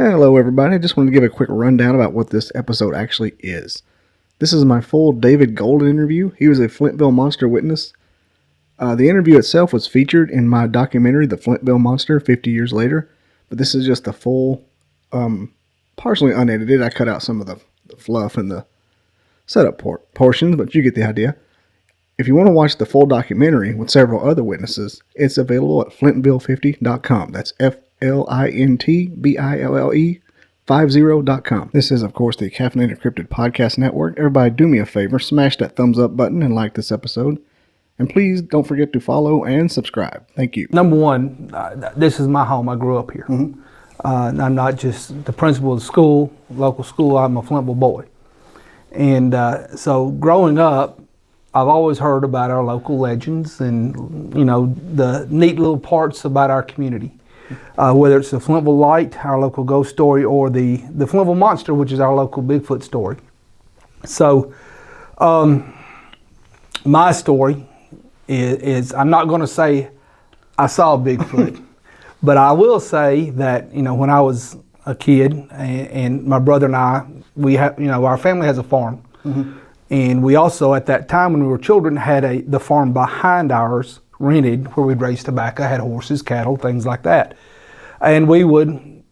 Hello everybody, I just wanted to give a quick rundown about what this episode actually is. This is my full David Golden interview. He was a Flintville Monster witness. The interview itself was featured in my documentary, The Flintville Monster, 50 Years Later. But this is just the full, partially unedited. I cut out some of the fluff and the setup portions, but you get the idea. If you want to watch the full documentary with several other witnesses, it's available at flintville50.com. That's FLINTBILLE50.com. This is, of course, the Caffeinated Cryptid Podcast Network. Everybody do me a favor, smash that thumbs up button and like this episode. And please don't forget to follow and subscribe. Thank you. Number one, this is my home. I grew up here. Mm-hmm. I'm not just the principal of the school, local school. I'm a Flintville boy. And so growing up, I've always heard about our local legends and, you know, the neat little parts about our community. Whether it's the Flintville Light, our local ghost story, or the Flintville Monster, which is our local Bigfoot story. So my story is I'm not going to say I saw Bigfoot, but I will say that, you know, when I was a kid and my brother and I, we have, you know, our family has a farm. Mm-hmm. And we also, at that time when we were children, had the farm behind ours rented where we'd raise tobacco, had horses, cattle, things like that. And we would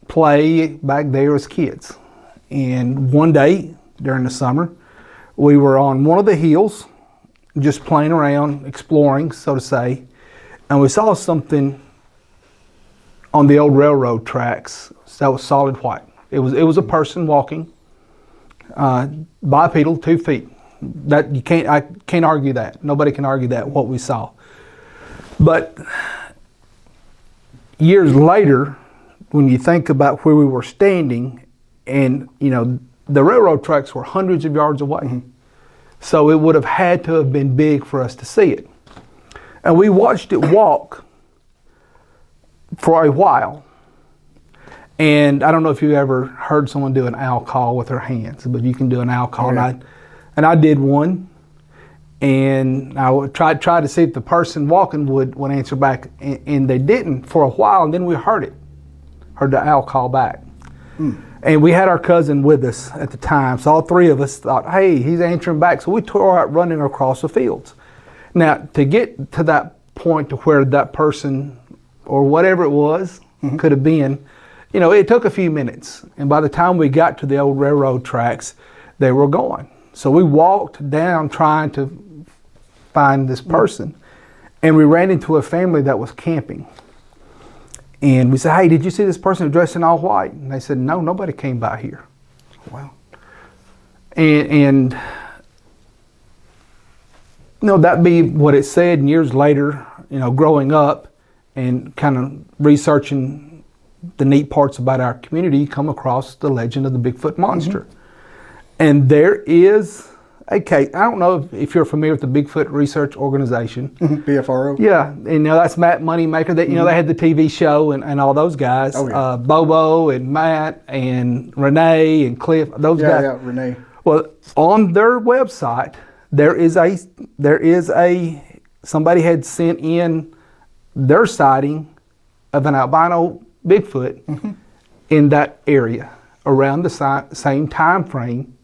play back there as kids. And one day during the summer, we were on one of the hills, just playing around, exploring, so to say, and we saw something on the old railroad tracks that was solid white. It was a person walking. Bipedal, 2 feet. That I can't argue that. Nobody can argue that, what we saw. But years later, when you think about where we were standing, and you know, the railroad tracks were hundreds of yards away. Mm-hmm. So it would have had to have been big for us to see it. And we watched it walk for a while. And I don't know if you ever heard someone do an owl call with their hands, but you can do an owl call. Yeah. And I did one, and I would try to see if the person walking would answer back, and they didn't for a while, and then we heard the owl call back. Mm. And we had our cousin with us at the time, so all three of us thought, hey, he's answering back. So we tore out running across the fields. Now, to get to that point to where that person, or whatever it was, mm-hmm. could have been, you know, it took a few minutes, and by the time we got to the old railroad tracks, they were gone. So we walked down trying to find this person, and we ran into a family that was camping. And we said, hey, did you see this person dressed in all white? And they said, no, nobody came by here. Wow. And you know, that be what it said. And years later, you know, growing up and kind of researching the neat parts about our community, come across the legend of the Bigfoot Monster. Mm-hmm. And there is a case. I don't know if you're familiar with the Bigfoot Research Organization. Mm-hmm. BFRO? Yeah, and you know, that's Matt Moneymaker. That, you know, they had the TV show and all those guys. Oh, yeah. Bobo and Matt and Renee and Cliff, those guys. Yeah, Renee. Well, on their website, somebody had sent in their sighting of an albino Bigfoot mm-hmm. in that area around the same time frame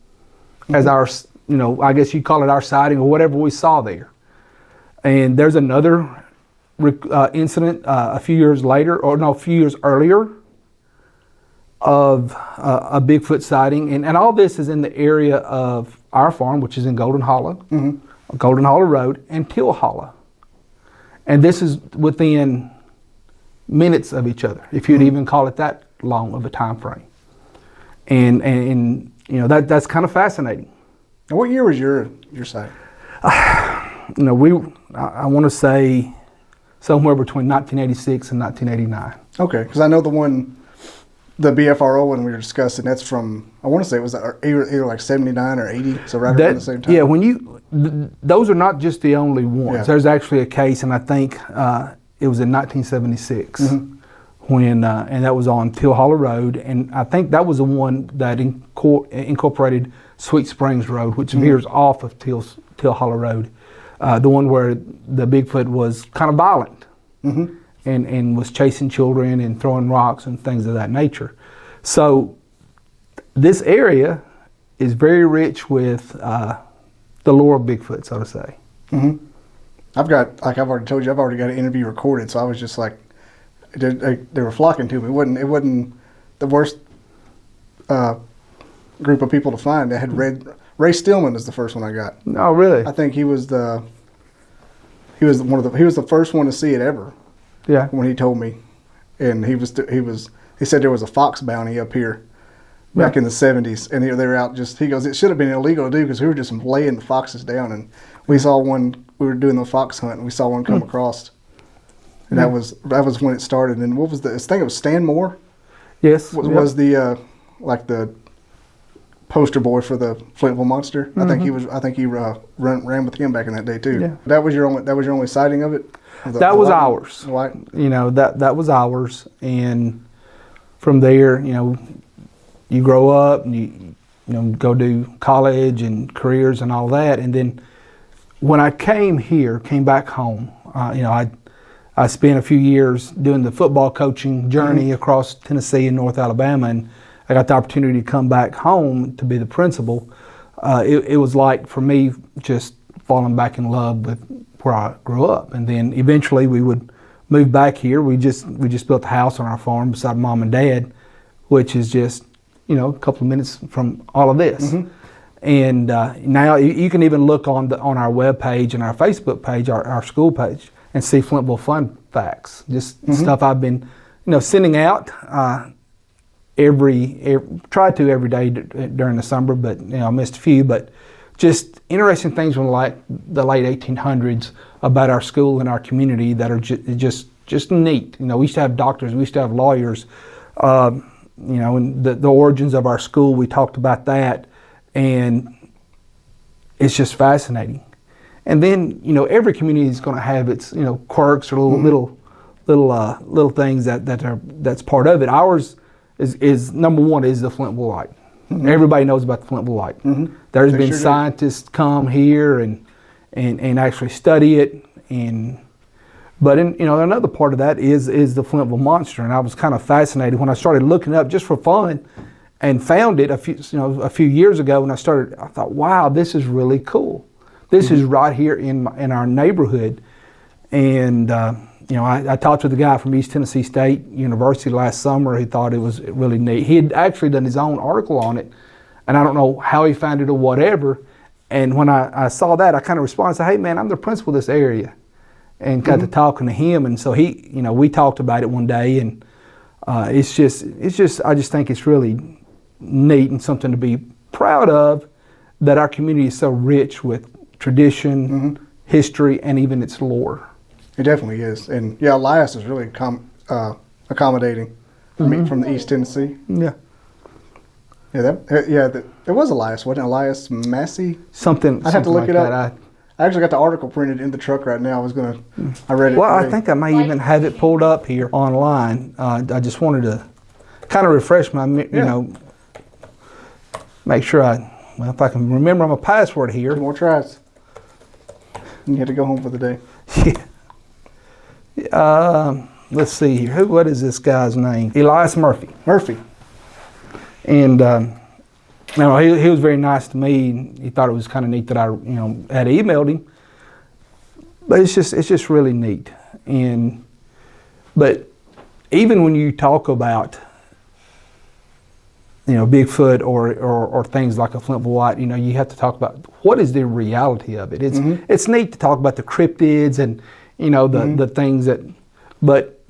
mm-hmm. as our, you know, I guess you call it our sighting or whatever we saw there. And there's another incident a few years earlier of a Bigfoot sighting. And all this is in the area of our farm, which is in Golden Hollow, mm-hmm. Golden Hollow Road, and Teal Hollow. And this is within minutes of each other, if you'd mm-hmm. even call it that long of a time frame. And you know, that's kind of fascinating. And what year was your sighting? You know, I want to say somewhere between 1986 and 1989. Okay, because I know the BFRO one we were discussing, that's from, I want to say it was either like 79 or 80, so right around the same time. Yeah, those are not just the only ones. Yeah. There's actually a case, and I think it was in 1976 mm-hmm. when, and that was on Teal Hollow Road, and I think that was the one that incorporated Sweet Springs Road, which mm-hmm. veers off of Teal Hollow Road, the one where the Bigfoot was kind of violent mm-hmm. and was chasing children and throwing rocks and things of that nature. So this area is very rich with the lore of Bigfoot, so to say. Mm-hmm. I've already told you, I've already got an interview recorded, so I was just like, they were flocking to me. It wasn't the worst group of people to find. I had Ray Stillman is the first one I got. Oh, really? I think he was the first one to see it ever. Yeah. When he told me, and he said there was a fox bounty up here back in the 70s, and they were out he goes, it should have been illegal to do because we were just laying the foxes down, and we saw one. We were doing the fox hunt, and we saw one come across, and that was when it started. And what was I think it was Stan Moore. Yes, was the the poster boy for the Flintville Monster. Mm-hmm. I think he ran with him back in that day too. Yeah. That was your only sighting of it. That was ours. White. You know, that was ours, and from there, you know, you grow up and you go do college and careers and all that, and then when I came back home, I spent a few years doing the football coaching journey across Tennessee and North Alabama, and I got the opportunity to come back home to be the principal. It was like, for me, just falling back in love with where I grew up. And then eventually we would move back here. We just built a house on our farm beside Mom and Dad, which is just, a couple of minutes from all of this. Mm-hmm. And now you can even look on our web page and our Facebook page, our school page, and see Flintville fun facts. Just stuff I've been, sending out try to every day during the summer, but I missed a few. But just interesting things from the late 1800s about our school and our community that are just neat. We used to have doctors, we used to have lawyers. And the origins of our school, we talked about that. And it's just fascinating. And then, every community is going to have its, quirks or little things that's part of it. Ours is number one is the Flintville light. Mm-hmm. Everybody knows about the Flintville light. Mm-hmm. There's been scientists come here and actually study it. But another part of that is the Flintville Monster. And I was kind of fascinated when I started looking it up just for fun. And found it a few years ago, and I thought, wow, this is really cool. This is right here in our neighborhood. And I talked to the guy from East Tennessee State University last summer. He thought it was really neat. He had actually done his own article on it, and I don't know how he found it or whatever. And when I saw that, I kind of responded and said, hey man, I'm the principal of this area, and got to talking to him. And so we talked about it one day, and I just think it's really neat and something to be proud of, that our community is so rich with tradition, history, and even its lore. It definitely is. And yeah, Elias is really accommodating for me from the East Tennessee. Yeah. Yeah, there was Elias, wasn't it? Elias Massey? Something. I'd have to look it up. That. I actually got the article printed in the truck right now. I read it. Well, today. I think I may even have it pulled up here online. I just wanted to kind of refresh my, make sure if I can remember my password here. 2 more tries. You had to go home for the day. Yeah. Let's see here. What is this guy's name? Elias Murphy. And he was very nice to me. He thought it was kind of neat that I had emailed him. But it's just really neat. But even when you talk about Bigfoot or things like a Flintville light, you have to talk about what is the reality of it. It's neat to talk about the cryptids and the things that, but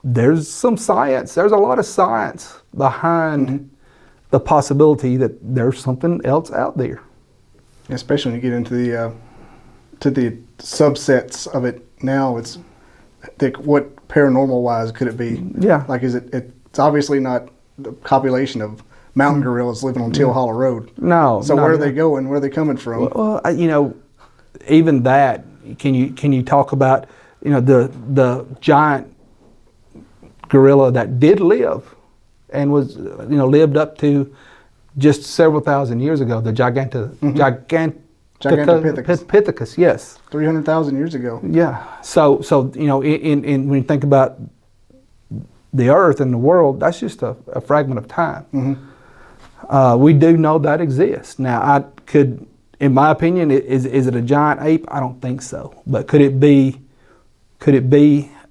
there's some science. There's a lot of science behind the possibility that there's something else out there. Especially when you get into the subsets of it now. It's what paranormal wise could it be? Yeah, like it's obviously not the population of mountain gorillas living on Teal Hollow Road. No. So where are they going? Where are they coming from? Well, even that. Can you talk about the giant gorilla that did live and was lived up to just several thousand years ago? The Gigantopithecus. Yes. 300,000 years ago. Yeah. So when you think about the earth and the world, that's just a fragment of time. Mm-hmm. We do know that exists. Now, in my opinion, is it a giant ape? I don't think so. But could it be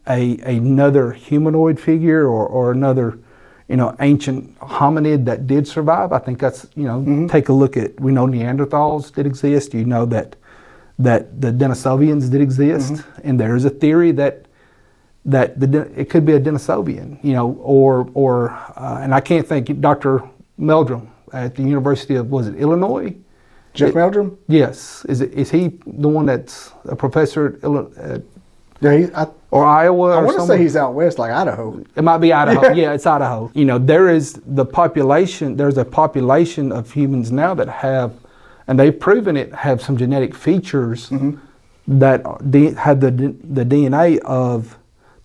another humanoid figure or another, ancient hominid that did survive? I think that's, Mm-hmm. take a look at, we know Neanderthals did exist. You know that the Denisovians did exist. Mm-hmm. And there is a theory that it could be a Denisovian, and I can't think, Dr. Meldrum at the University of, was it Illinois? Jeff Meldrum? Yes. Is he the one that's a professor at Yeah, or Iowa? I want to say he's out west, like Idaho. It might be Idaho. Yeah, it's Idaho. There's a population of humans now that have, and they've proven it, have some genetic features Mm-hmm. that have the DNA of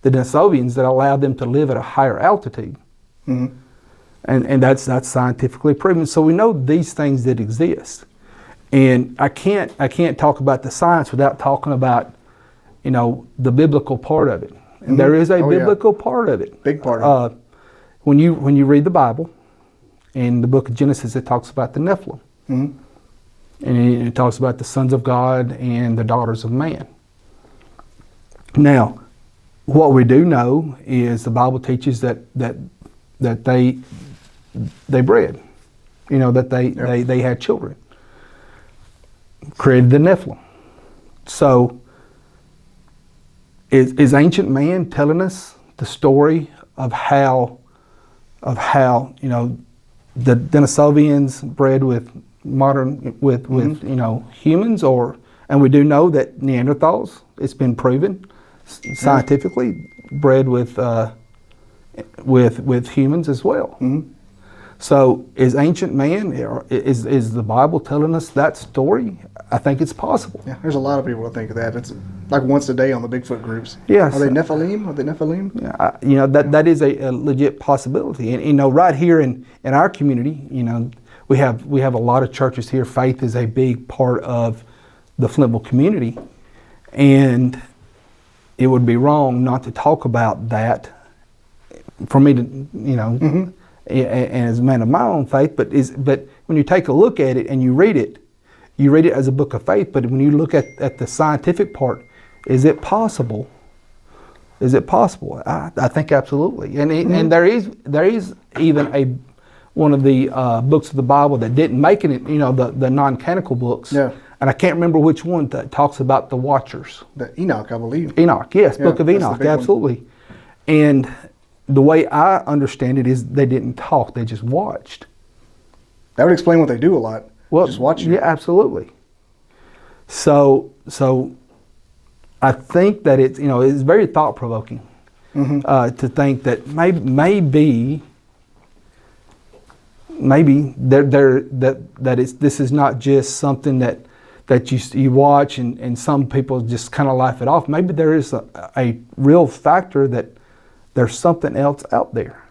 the Denisovians that allow them to live at a higher altitude. Mm-hmm. And that's scientifically proven. So we know these things that exist. And I can't talk about the science without talking about, the biblical part of it. And Mm-hmm. there is a Oh, biblical part of it. Big part of it. When you read the Bible, in the book of Genesis, it talks about the Nephilim. Mm-hmm. And it talks about the sons of God and the daughters of man. Now, what we do know is the Bible teaches that they bred, that they had children, created the Nephilim. So, is ancient man telling us the story of how the Denisovians bred with humans, and we do know that Neanderthals, it's been proven scientifically, bred with humans as well. Mm-hmm. So is ancient man, is the Bible telling us that story? I think it's possible. Yeah, there's a lot of people that think of that. It's like once a day on the Bigfoot groups. Yes. Are they Nephilim? Yeah, that is a legit possibility. And right here in our community, we have a lot of churches here. Faith is a big part of the Flintville community, and it would be wrong not to talk about that. For me to, Mm-hmm. and as a man of my own faith, but when you take a look at it and you read it as a book of faith. But when you look at the scientific part, is it possible? Is it possible? I think absolutely. And and there is even one of the books of the Bible that didn't make it. The non-canonical books. Yeah. And I can't remember which one that talks about the Watchers. The Enoch, I believe. Enoch, yes, Yeah, Book of that's the Enoch, big one. absolutely. And the way I understand it is they didn't talk; they just watched. That would explain what they do a lot. Well, just watching. Yeah, absolutely. So I think that it's very thought provoking Mm-hmm. to think that maybe this is not just something that you watch and some people just kind of laugh it off. Maybe there is a real factor that there's something else out there.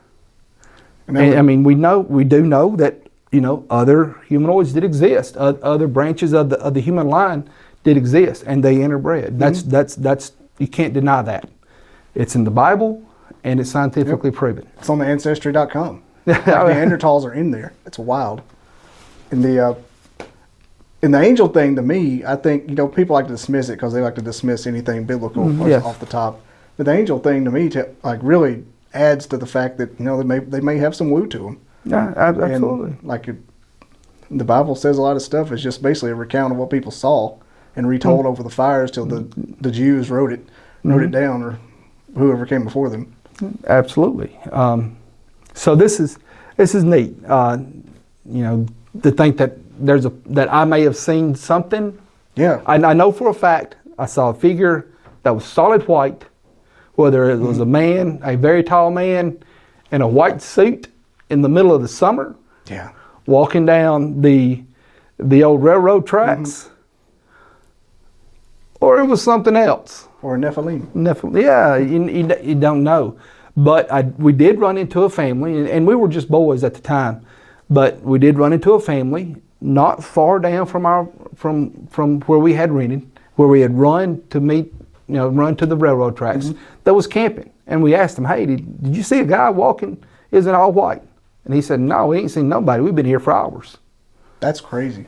And we do know that other humanoids did exist. Other branches of the human line did exist, and they interbred. That's you can't deny that. It's in the Bible, and it's scientifically proven. It's on the Ancestry.com. Like Neanderthals are in there. It's wild. And the angel thing, to me, I think people like to dismiss it because they like to dismiss anything biblical Yes. off the top. But the angel thing, to me, really adds to the fact that they may have some woo to them. Yeah, absolutely. And the Bible says a lot of stuff is just basically a recount of what people saw and retold over the fires till the Jews wrote it down, or whoever came before them. Absolutely. So this is neat. To think that that I may have seen something. Yeah. I know for a fact I saw a figure that was solid white, whether it was a man, a very tall man, in a white suit in the middle of the summer, Yeah. walking down the old railroad tracks, or it was something else. Or a Nephilim. Yeah, you don't know. But we did run into a family, and we were just boys at the time, but we did run into a family not far down from where we had rented, where we had run to meet, run to the railroad tracks, that was camping. And we asked him, hey, did you see a guy walking? Is it all white? And he said, no, we ain't seen nobody. We've been here for hours. That's crazy.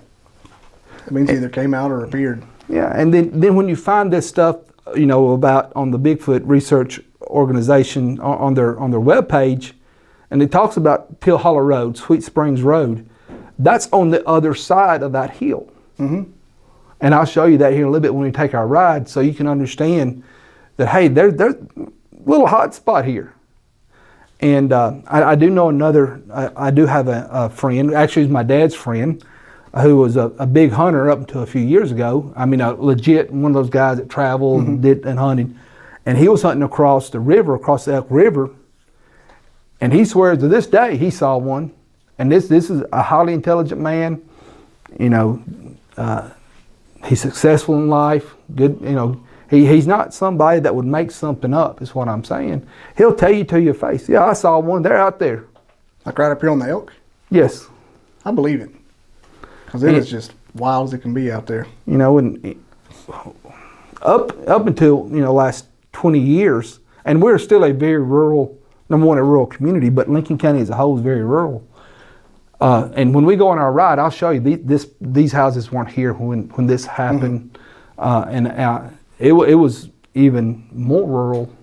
It means either came out or appeared. Yeah, and then when you find this stuff, about on the Bigfoot Research Organization on their webpage, and it talks about Teal Hollow Road, Sweet Springs Road, that's on the other side of that hill. Mm-hmm. And I'll show you that here in a little bit when we take our ride, so you can understand that, hey, there's a little hot spot here. And I do know I do have a friend, actually he's my dad's friend, who was a big hunter up until a few years ago. I mean, a legit one of those guys that traveled and hunted. And he was hunting across the Elk River, and he swears to this day he saw one. And this is a highly intelligent man. He's successful in life. Good, he's not somebody that would make something up, is what I'm saying. He'll tell you to your face, yeah, I saw one. They're out there. Like right up here on the Elk? Yes. I believe it. Because it is just wild as it can be out there. And up until, last 20 years, and we're still a very rural, number one, a rural community, but Lincoln County as a whole is very rural. And when we go on our ride, I'll show you these houses weren't here when this happened. It was even more rural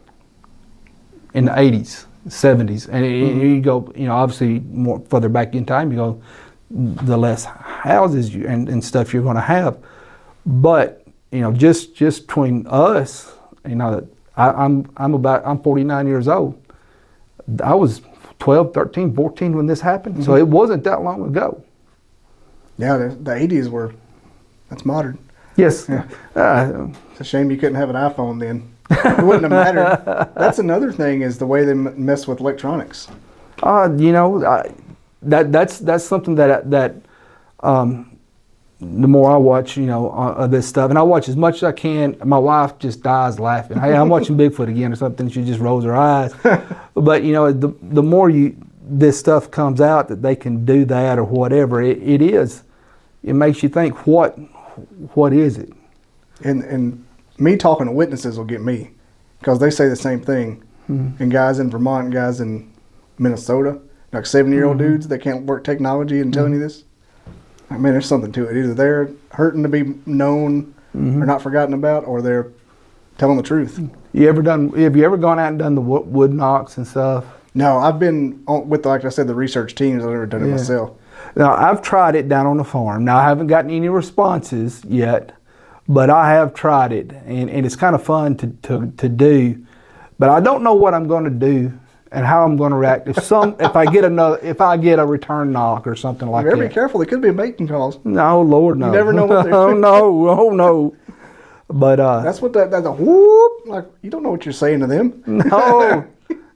in the 80s, 70s. And you go, obviously more further back in time, you go, the less houses and stuff you're going to have. But, just between us, I'm 49 years old. I was 12, 13, 14 when this happened. So it wasn't that long ago. Yeah, the 80s that's modern. Yes. Yeah. It's a shame you couldn't have an iPhone then. It wouldn't have mattered. That's another thing, is the way they mess with electronics. That's something that the more I watch, of this stuff, and I watch as much as I can. My wife just dies laughing. Hey, I'm watching Bigfoot again or something. She just rolls her eyes. But the more this stuff comes out that they can do that or whatever, it makes you think, what is it? And me talking to witnesses will get me, because they say the same thing. Mm-hmm. And guys in Vermont, guys in Minnesota, like 70-year-old dudes that can't work technology and telling you this. I mean, there's something to it. Either they're hurting to be known or not forgotten about, or they're telling the truth. Have you ever gone out and done the wood knocks and stuff? No, I've been with, like I said, the research teams. I've never done it myself. Now, I've tried it down on the farm. Now, I haven't gotten any responses yet, but I have tried it, and it's kind of fun to do. But I don't know what I'm going to do and how I'm going to react if I get a return knock or something like that. You better be careful. It could be mating calls. No, Lord, no. You never know what they're saying. No. But that's what that's a whoop. Like, you don't know what you're saying to them.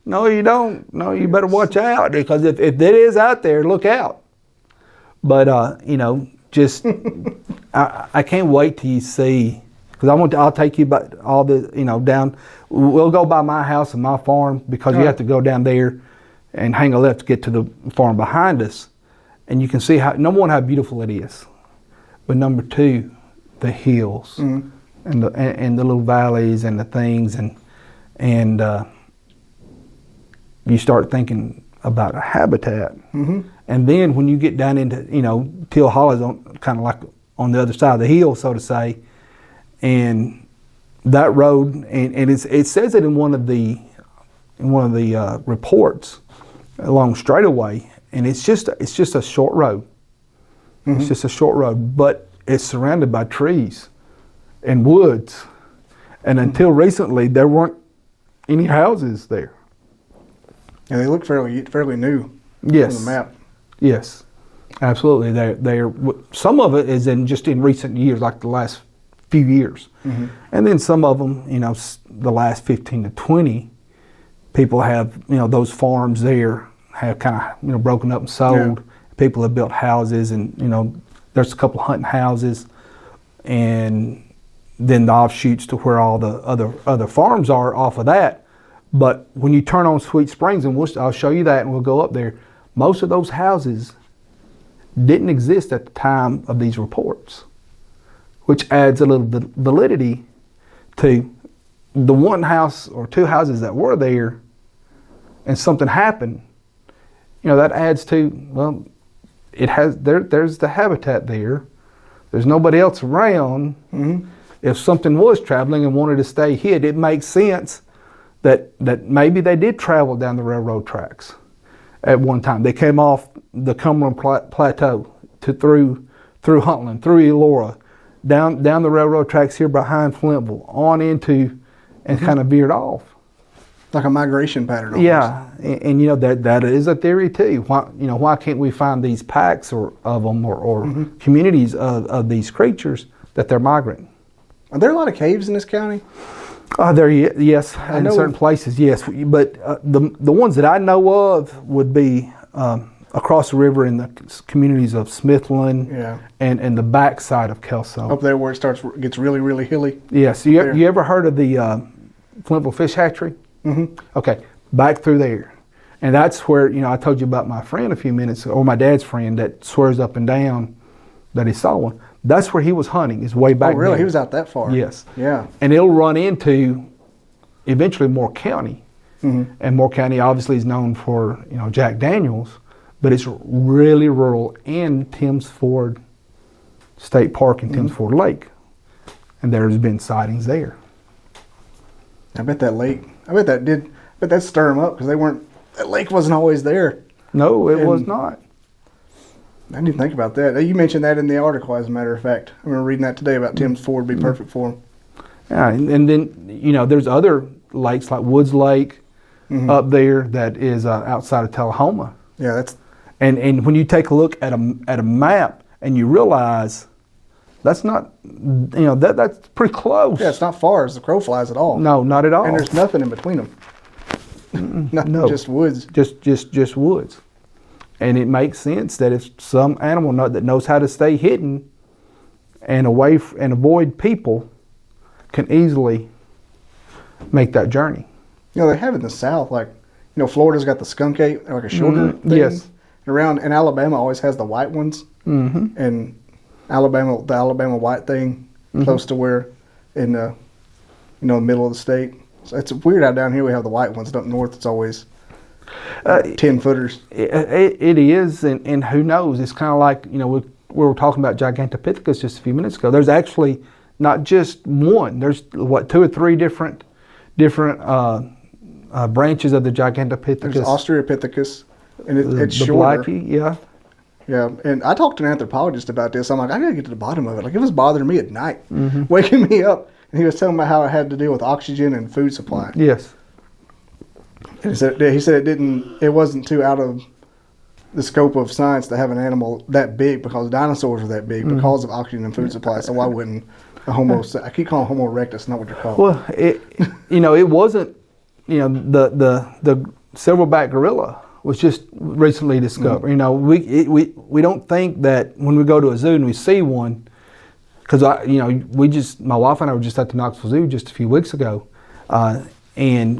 No, you don't. No, you better watch out, because if it is out there, look out. But just I can't wait till you see, because I'll take you by all the down. We'll go by my house and my farm, because you have to go down there and hang a left to get to the farm behind us, and you can see how, number one, how beautiful it is, but number two, the hills and the little valleys and the things, and you start thinking about a habitat. And then when you get down into Teal Hollow, kind of like on the other side of the hill, so to say, and that road, and it says it in one of the reports along straightaway, and it's just a short road. It's just a short road, but it's surrounded by trees and woods, and until recently there weren't any houses there. Yeah, they look fairly new. Yes. On the map. Yes, absolutely. They're some of it is just in recent years, like the last few years, and then some of them, the last 15 to 20, people have, those farms there have kind of, broken up and sold. Yeah. People have built houses, and there's a couple of hunting houses, and then the offshoots to where all the other farms are off of that. But when you turn on Sweet Springs, and I'll show you that, and we'll go up there, most of those houses didn't exist at the time of these reports, which adds a little validity to the one house or two houses that were there, and something happened, that adds to, well, it has there's the habitat there. There's nobody else around. Mm-hmm. If something was traveling and wanted to stay hid, it makes sense that maybe they did travel down the railroad tracks at one time. They came off the Cumberland Plateau through Huntland, through Elora, down the railroad tracks here behind Flintville, on into, and kind of veered off. Like a migration pattern almost. Yeah, and that is a theory too. Why can't we find these packs of them or communities of these creatures that they're migrating? Are there a lot of caves in this county? Yes, in certain places, yes. But the ones that I know of would be across the river in the communities of Smithland, and the backside of Kelso. Up there where it gets really, really hilly. Yes. You ever heard of the Flintville Fish Hatchery? Mm-hmm. Okay, back through there. And that's where, I told you about my friend a few minutes, or my dad's friend that swears up and down that he saw one. That's where he was hunting, is way back there. Oh, really? He was out that far? Yes. Yeah. And it'll run into, eventually, Moore County. Mm-hmm. And Moore County obviously is known for, Jack Daniels, but it's really rural and Timms Ford State Park and Timms Ford Lake. And there's been sightings there. I bet that stir them up because that lake wasn't always there. No, it was not. I didn't even think about that. You mentioned that in the article, as a matter of fact. I remember reading that today about Timms Ford be perfect for them. Yeah, and then, there's other lakes like Woods Lake up there that is outside of Tullahoma. Yeah, that's... And when you take a look at a map and you realize that's not, that's pretty close. Yeah, it's not far as the crow flies at all. No, not at all. And there's nothing in between them. No, just woods. Just woods. And it makes sense that if some animal that knows how to stay hidden and away and avoid people can easily make that journey. They have in the South, like, Florida's got the skunk ape, like a shorter thing. Yes. And Alabama always has the white ones. Mm-hmm. And the Alabama white thing, close to where in the, middle of the state. So it's weird how down here we have the white ones. Up north, it's always 10-footers. It is, and who knows? It's kind of like, we were talking about Gigantopithecus just a few minutes ago. There's actually not just one. There's, 2 or 3 different branches of the Gigantopithecus. There's Australopithecus, and it's the shorter. blackie, yeah. Yeah, and I talked to an anthropologist about this. I'm like, I gotta get to the bottom of it. Like, it was bothering me at night, waking me up. And he was telling me how it had to deal with oxygen and food supply. Yes. And he said it wasn't too out of the scope of science to have an animal that big, because dinosaurs were that big because of oxygen and food supply. So why wouldn't I keep calling Homo erectus, not what you're calling. Well, it wasn't, the silverback gorilla was just recently discovered. We don't think that when we go to a zoo and we see one, because my wife and I were just at the Knoxville Zoo just a few weeks ago, and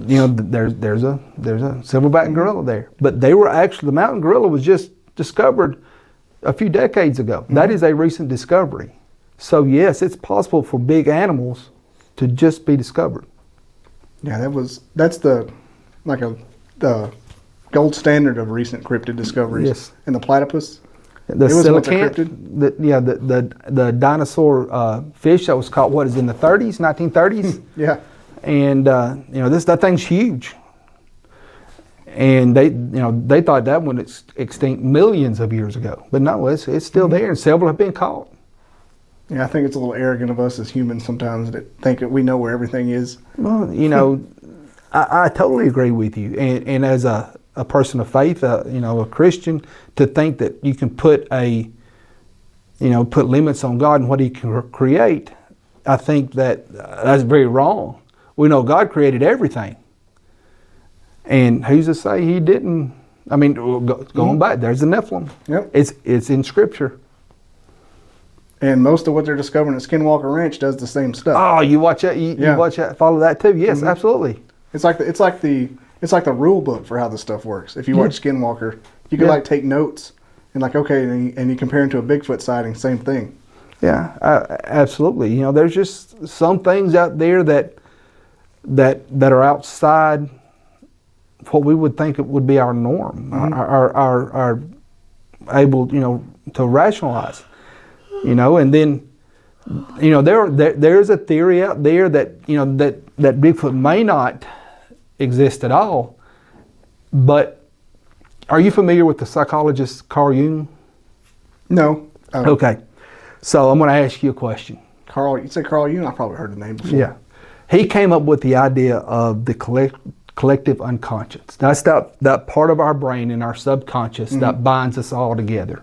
there's a silverback gorilla there. But the mountain gorilla was just discovered a few decades ago. Mm-hmm. That is a recent discovery. So yes, it's possible for big animals to just be discovered. Yeah, that's the gold standard of recent cryptid discoveries. Yes. And the platypus. The coelacanth, the dinosaur fish that was caught, in the 1930s? Yeah. And that thing's huge. And they thought that one extinct millions of years ago, but no, it's still there, and several have been caught. Yeah, I think it's a little arrogant of us as humans sometimes that think that we know where everything is. Well, I totally agree with you, and as a person of faith, a Christian, to think that you can put limits on God and what He can create, I think that's very wrong. We know God created everything, and who's to say He didn't? I mean, going back, there's the Nephilim. Yep. It's in Scripture. And most of what they're discovering at Skinwalker Ranch does the same stuff. Oh, you watch that? You watch that? Follow that too? Yes, absolutely. It's like the rule book for how this stuff works. If you watch Skinwalker, you can take notes and and you compare them to a Bigfoot sighting, same thing. Yeah, absolutely. There's just some things out there that that are outside what we would think it would be our norm, our able, to rationalize, and then, there's a theory out there that, that Bigfoot may not exist at all. But are you familiar with the psychologist Carl Jung? No. Okay. So I'm going to ask you a question. Carl, you say Carl Jung? I've probably heard the name before. Yeah. He came up with the idea of the collective unconscious. That's that part of our brain and our subconscious that binds us all together.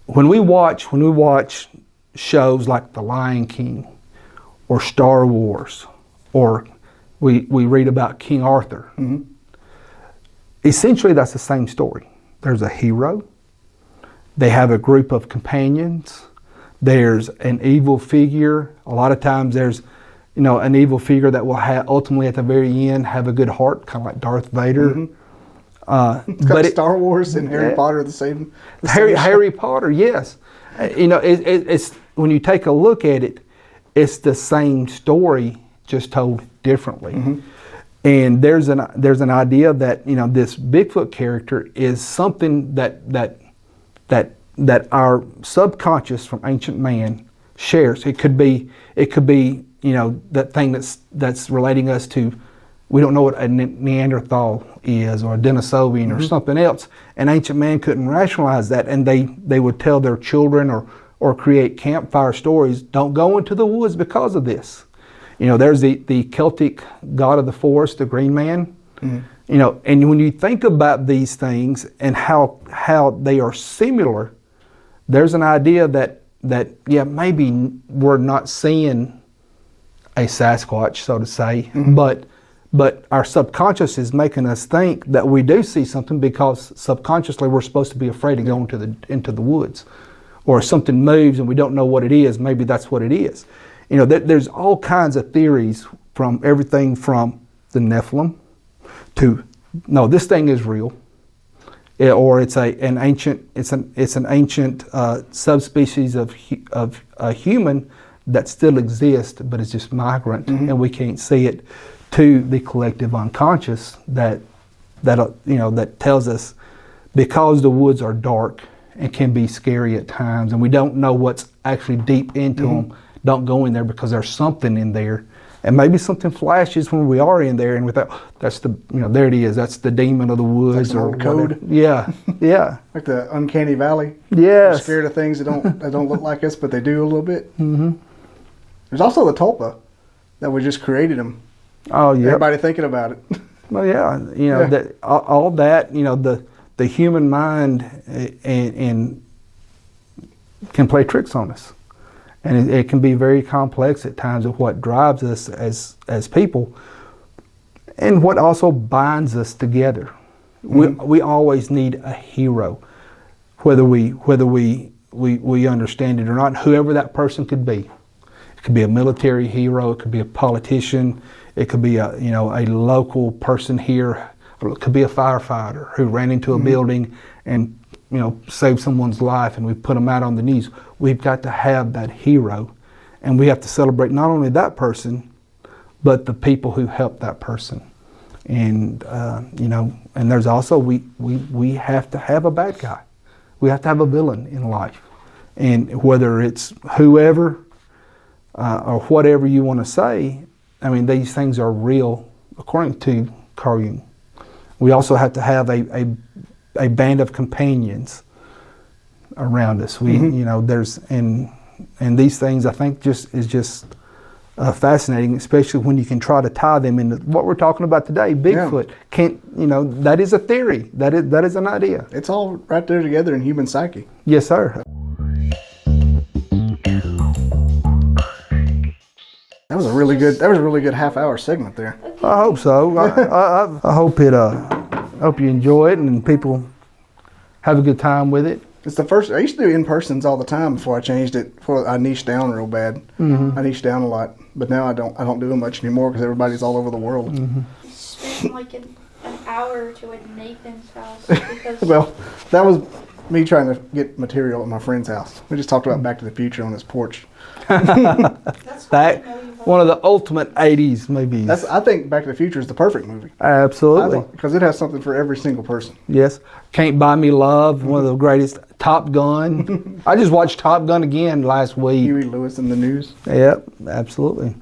When we watch shows like The Lion King or Star Wars, or we read about King Arthur, essentially that's the same story. There's a hero. They have a group of companions. There's an evil figure. A lot of times there's, an evil figure that will ultimately at the very end have a good heart, kind of like Darth Vader. But Star Wars and Harry Potter the same. Harry Potter, yes. It's when you take a look at it, it's the same story, just told differently. And there's an idea that this Bigfoot character is something that our subconscious from ancient man shares. It could be that thing that's relating us to. We don't know what a Neanderthal is, or a Denisovian, or something else. And ancient man couldn't rationalize that, and they would tell their children or create campfire stories. Don't go into the woods because of this. There's the Celtic god of the forest, the Green Man. And when you think about these things and how they are similar, there's an idea that maybe we're not seeing a Sasquatch, so to say, but our subconscious is making us think that we do see something, because subconsciously we're supposed to be afraid to go into the woods. Or if something moves and we don't know what it is, maybe that's what it is. There's all kinds of theories, from everything from the Nephilim to, no, this thing is real, or it's an ancient subspecies of a human that still exists, but it's just migrant, and we can't see it, to the collective unconscious that tells us, because the woods are dark and can be scary at times, and we don't know what's actually deep into them, don't go in there, because there's something in there. And maybe something flashes when we are in there, and we thought, that's there it is, that's the demon of the woods, or code. Yeah. Like the uncanny valley. Yes. We're scared of things that don't look like us, but they do a little bit. There's also the tulpa, that we just created them. Oh yeah. Everybody thinking about it. Well, yeah, that all that, the human mind and can play tricks on us, and it can be very complex at times of what drives us as people, and what also binds us together. We always need a hero, whether we understand it or not. Whoever that person could be. It could be a military hero. It could be a politician. It could be a local person here. It could be a firefighter who ran into a building and saved someone's life, and we put them out on the news. We've got to have that hero, and we have to celebrate not only that person, but the people who helped that person. And and there's also we have to have a bad guy. We have to have a villain in life, and whether it's whoever. Or whatever you want to say, these things are real, according to Carl Jung. We also have to have a band of companions around us. There's and these things, I think, is fascinating, especially when you can try to tie them into what we're talking about today. Bigfoot that is a theory. That is an idea. It's all right there together in human psyche. Yes, sir. That was a really good half-hour segment there. I hope so. I hope hope you enjoy it and people have a good time with it. It's the first. I used to do in-persons all the time before I changed it. Before I niched down real bad. I niched down a lot, but now I don't do it much anymore because everybody's all over the world. Spend like an hour or two at Nathan's house because. Well, that was me trying to get material at my friend's house. We just talked about Back to the Future on his porch. That's why I know you One of the ultimate 80s movies. I think Back to the Future is the perfect movie. Absolutely. Because it has something for every single person. Yes. Can't Buy Me Love, one of the greatest. Top Gun. I just watched Top Gun again last week. Huey Lewis in the News. Yep, absolutely.